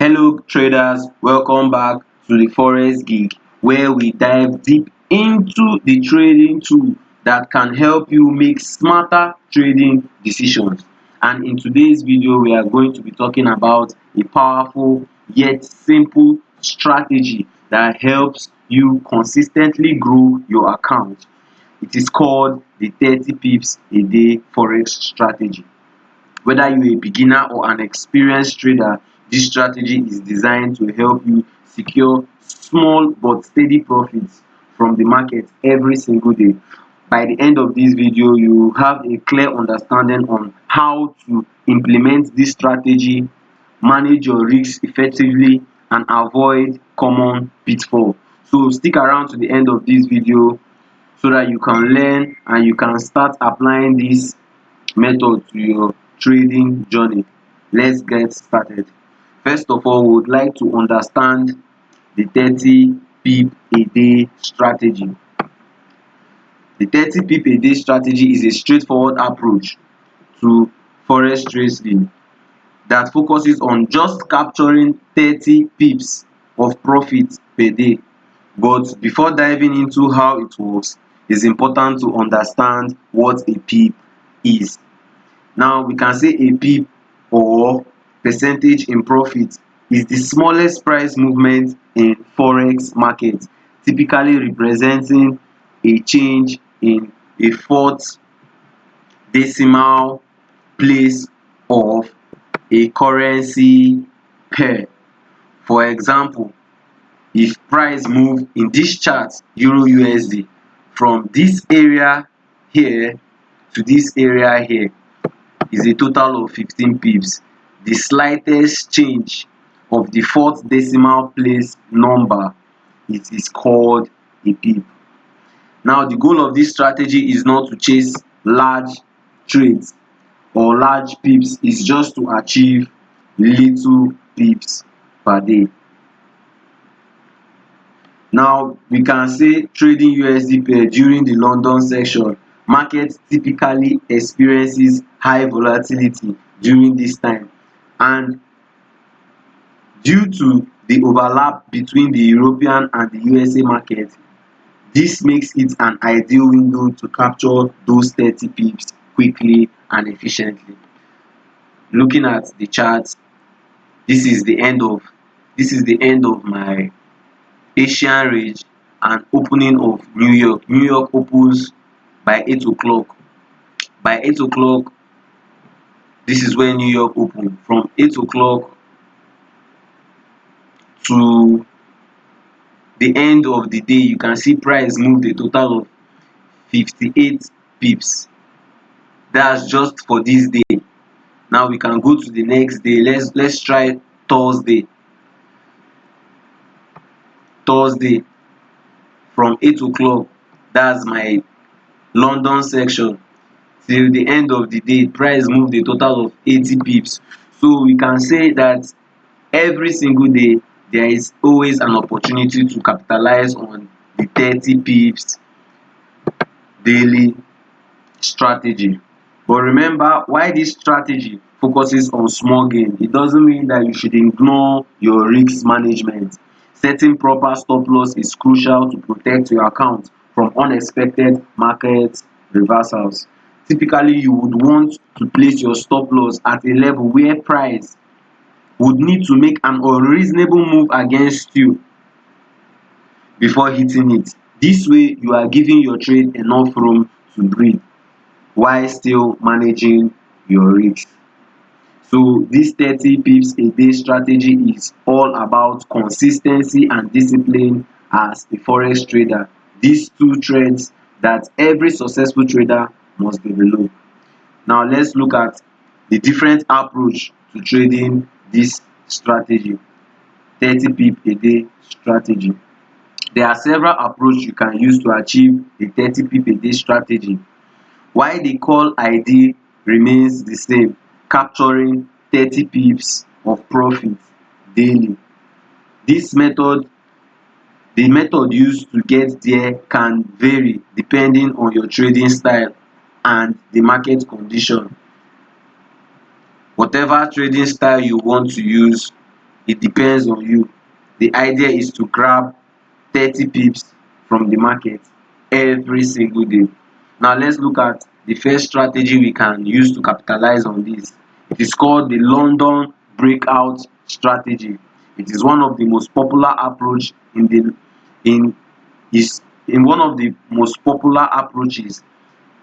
Hello traders, welcome back to the Forex Gig, where we dive deep into the trading tool that can help you make smarter trading decisions. And in today's video, we are going to be talking about a powerful yet simple strategy that helps you consistently grow your account. It is called the 30 pips a day Forex strategy. Whether you're a beginner or an experienced trader, this strategy is designed to help you secure small but steady profits from the market every single day. By the end of this video, you have a clear understanding on how to implement this strategy, manage your risks effectively, and avoid common pitfalls. So stick around to the end of this video so that you can learn and you can start applying this method to your trading journey. Let's get started. First of all, we would like to understand the 30 pip a day strategy. The 30 pip a day strategy is a straightforward approach to forex trading that focuses on just capturing 30 pips of profit per day. But before diving into how it works, it's important to understand what a pip is. Now we can say a pip, or percentage in profit, is the smallest price movement in forex market, typically representing a change in a fourth decimal place of a currency pair. For example, if price move in this chart, euro USD, from this area here to this area here, is a total of 15 pips. The slightest change of the fourth decimal place number, it is called a pip. Now the goal of this strategy is not to chase large trades or large pips, it's just to achieve little pips per day. Now we can say trading USD pair during the London session. Market typically experiences high volatility during this time, and due to the overlap between the European and the USA market, this makes it an ideal window to capture those 30 pips quickly and efficiently. Looking at the chart, this is the end of my Asian range and opening of New York. New York opens by 8 o'clock. By 8 o'clock, this is when New York opened. From 8 o'clock to the end of the day, you can see price moved a total of 58 pips. That's just for this day. Now we can go to the next day. Let's try Thursday. Thursday from 8 o'clock, that's my London section, till the end of the day, price moved a total of 80 pips. So we can say that every single day there is always an opportunity to capitalize on the 30 pips daily strategy. But remember, why this strategy focuses on small gain, it doesn't mean that you should ignore your risk management. Setting proper stop loss is crucial to protect your account from unexpected market reversals. Typically, you would want to place your stop loss at a level where price would need to make an unreasonable move against you before hitting it. This way, you are giving your trade enough room to breathe while still managing your risk. So this 30 pips a day strategy is all about consistency and discipline as a forex trader. These two traits that every successful trader must develop. Now let's look at the different approach to trading this strategy, 30 pip a day strategy. There are several approaches you can use to achieve the 30 pip a day strategy. While the call ID remains the same, capturing 30 pips of profit daily. This method, the method used to get there, can vary depending on your trading style and the market condition. Whatever trading style you want to use, it depends on you. The idea is to grab 30 pips from the market every single day. Now let's look at the first strategy we can use to capitalize on this. It is called the London Breakout strategy. It is one of the most popular approach in is in one of the most popular approaches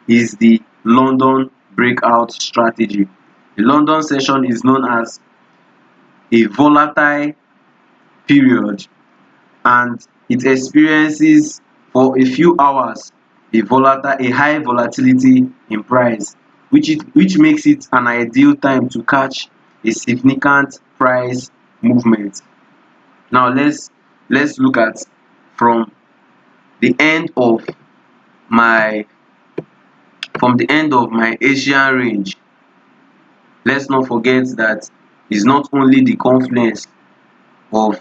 is the London Breakout strategy. The London session is known as a volatile period, and it experiences for a few hours a high volatility in price, which makes it an ideal time to catch a significant price movement. Now let's look at from the end of my the end of my Asian range. Let's not forget that it's not only the confluence of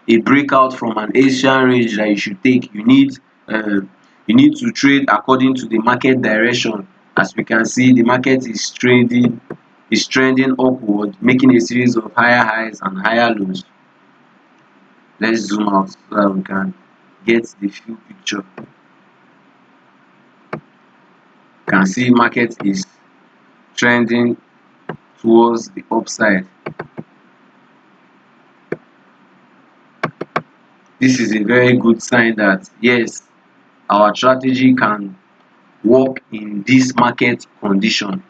a breakout from an Asian range that you should take. You need to trade according to the market direction. As we can see, the market is trending upward, making a series of higher highs and higher lows. Let's zoom out so that we can get the full picture. You can see market is trending towards the upside. This is a very good sign that yes, our strategy can work in this market condition.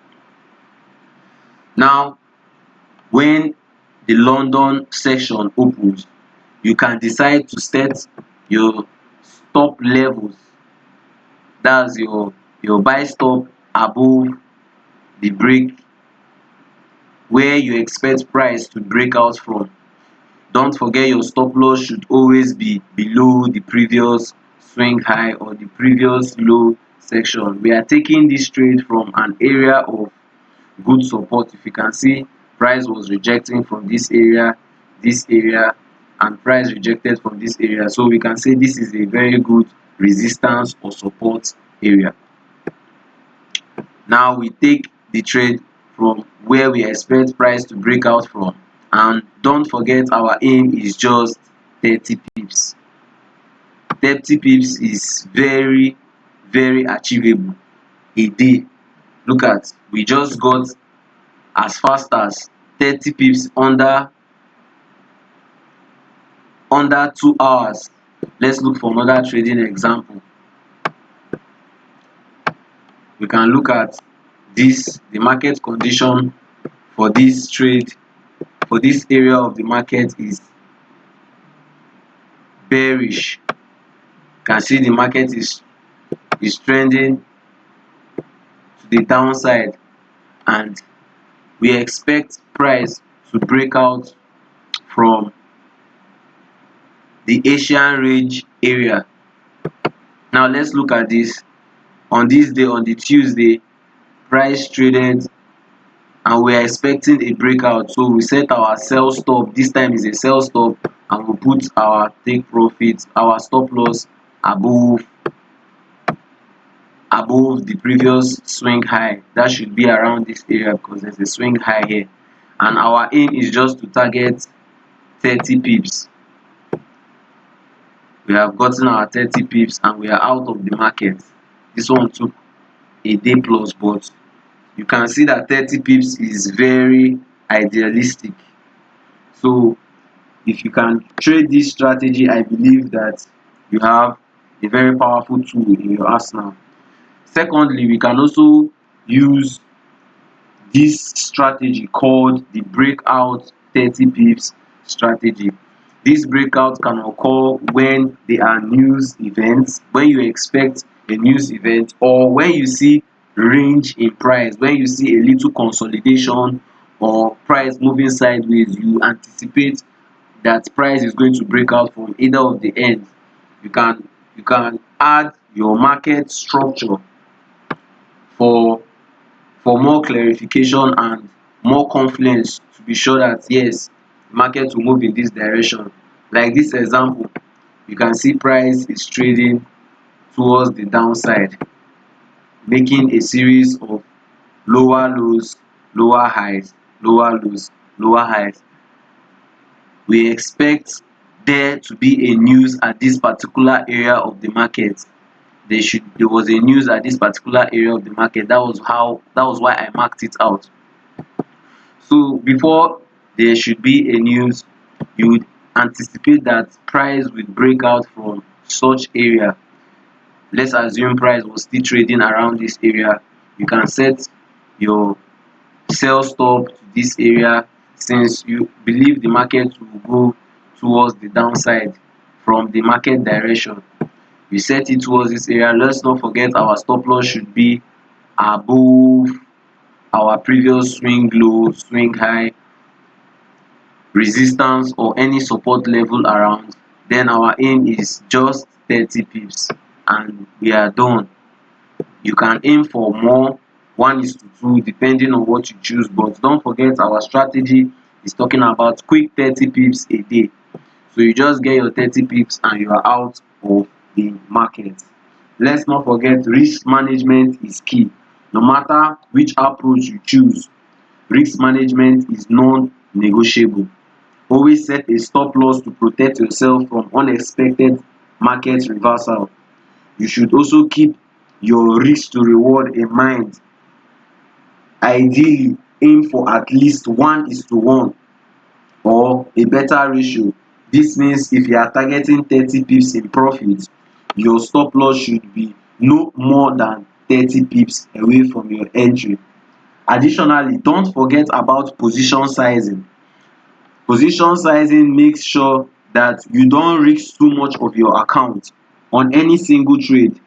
Now, when the London section opens, you can decide to set your stop levels. That's your buy stop above the break where you expect price to break out from. Don't forget your stop loss should always be below the previous swing high or the previous low section. We are taking this trade from an area of good support. If you can see, price was rejecting from this area, and price rejected from this area. So we can say this is a very good resistance or support area. Now we take the trade from where we expect price to break out from, and don't forget our aim is just 30 pips. 30 pips is very achievable a day. Look at, we just got as fast as 30 pips under 2 hours. Let's look for another trading example. We can look at this, the market condition for this trade, for this area of the market is bearish. You can see the market is trending to the downside, and we expect price to break out from the Asian range area. Now let's look at this. On this day, on the Tuesday, price traded and we are expecting a breakout, so we set our sell stop. This time is a sell stop, and we put our take profit, our stop loss above the previous swing high. That should be around this area because there's a swing high here, and our aim is just to target 30 pips. We have gotten our 30 pips and we are out of the market. This one took a day plus, but you can see that 30 pips is very idealistic. So if you can trade this strategy, I believe that you have a very powerful tool in your arsenal. Secondly, we can also use this strategy called the breakout 30 pips strategy. This breakout can occur when there are news events, when you expect a news event, or when you see range in price, when you see a little consolidation or price moving sideways, you anticipate that price is going to break out from either of the ends. You can add your market structure for more clarification and more confidence to be sure that yes, the market will move in this direction. Like this example, you can see price is trading towards the downside, making a series of lower lows, lower highs, lower lows, lower highs. we expect there to be a news at this particular area of the market. There was a news at this particular area of the market. That was why I marked it out. So before there should be a news, you would anticipate that price will break out from such area. Let's assume price was still trading around this area. You can set your sell stop to this area, since you believe the market will go towards the downside from the market direction. You set it towards this area. Let's not forget our stop loss should be above our previous swing low, swing high, resistance or any support level around. Then our aim is just 30 pips and we are done. You can aim for more, 1:2 depending on what you choose, but don't forget our strategy is talking about quick 30 pips a day. So you just get your 30 pips and you are out of the market. Let's not forget risk management is key. No matter which approach you choose, risk management is non-negotiable. Always set a stop loss to protect yourself from unexpected market reversal. You should also keep your risk to reward in mind. Ideally, aim for at least 1:1 or a better ratio. This means if you are targeting 30 pips in profit, your stop loss should be no more than 30 pips away from your entry. Additionally, don't forget about position sizing. Position sizing makes sure that you don't risk too much of your account on any single trade.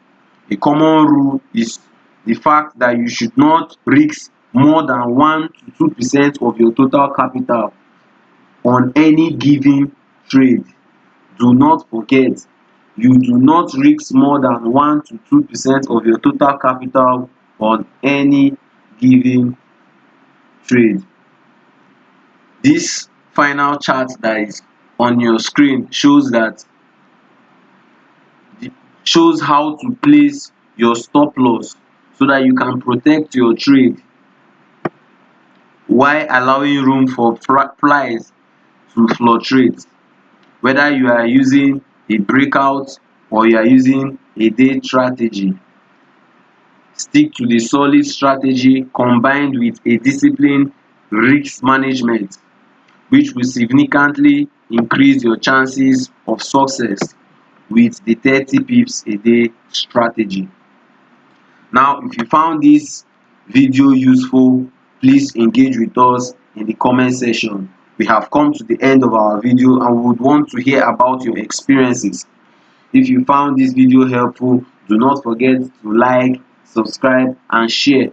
A common rule is the fact that you should not risk more than 1 to 2% of your total capital on any given trade. Do not forget, you do not risk more than 1 to 2% of your total capital on any given trade. This final chart that is on your screen shows how to place your stop loss so that you can protect your trade while allowing room for price to fluctuate. Whether you are using a breakout or you are using a day strategy, stick to the solid strategy combined with a disciplined risk management, which will significantly increase your chances of success with the 30 pips a day strategy. Now, if you found this video useful, please engage with us in the comment section. We have come to the end of our video and we would want to hear about your experiences. If you found this video helpful, do not forget to like, subscribe and share.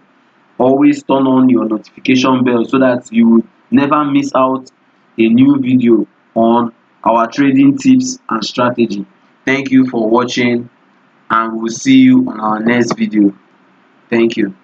Always turn on your notification bell so that you will never miss out a new video on our trading tips and strategy. Thank you for watching and we will see you on our next video. Thank you.